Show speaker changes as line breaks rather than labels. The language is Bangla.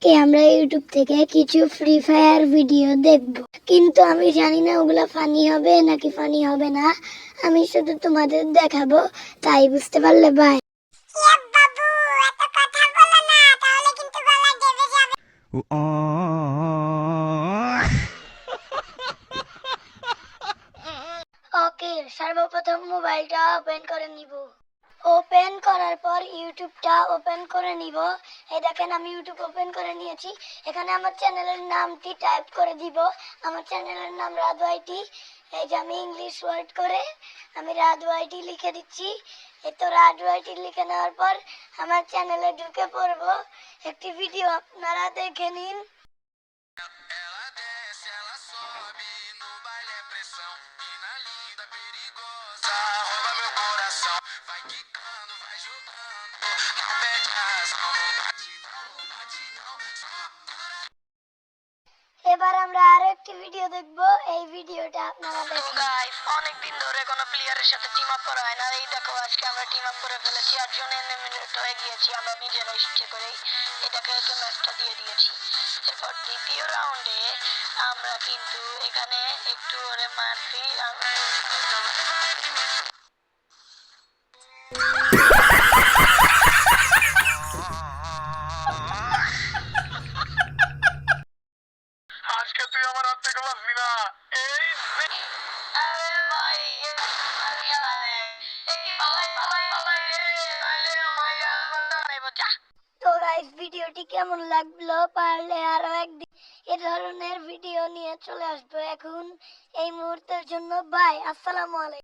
আমরা ইউটিউব থেকে কিছু ফ্রি ফায়ার ভিডিও দেখব, কিন্তু আমি জানি না ওগুলা ফানি হবে নাকি ফানি হবে না। আমি শুধু তোমাদের দেখাবো, তাই বুঝতে পারলে ভাই। ওকে, সর্বপ্রথম মোবাইলটা ওপেন করে নিব। ওপেন করার পর ইউটিউবটা ওপেন করে নিব। এই দেখেন আমি ইউটিউব ওপেন করে নিয়েছি। এখানে আমার চ্যানেলের নামটি টাইপ করে দিব। আমার চ্যানেলের নাম রাধু আইটি। এই যে আমি ইংলিশ ওয়ার্ড করে আমি রাধু আইটি লিখে দিচ্ছি। এই তো রাধু আইটি লিখে নেওয়ার পর আমার চ্যানেলে ঢুকে পড়বো। একটি ভিডিও আপনারা দেখে নিন। এবার আমরা আরো একটি ভিডিও দেখব। এই ভিডিওটা আপনারা দেখুন। গাইস, অনেক দিন ধরে কোনো প্লেয়ারের সাথে টিম আপ করা হয় না। এই দেখো আজকে আমরা টিম আপ করে ফেলেছি। 8 জন এলিমিনেট হয়ে গিয়েছি আমরা নিজেরা ইচ্ছে করেই। এটাকে ম্যাচটা দিয়ে দিয়েছি। এরপর দ্বিতীয় রাউন্ডে আমরা কিন্তু এখানে একটু ওরে মারছি।
আজকে তুই আমার হাত থেকে বাঁচবি না। এই
আরে ভাই, তো গাইস, ভিডিওটি কেমন লাগলো, পারলে আরো একদিন এ ধরনের ভিডিও নিয়ে চলে আসবো। এখন এই মুহূর্তের জন্য বাই, আসসালামু আলাইকুম।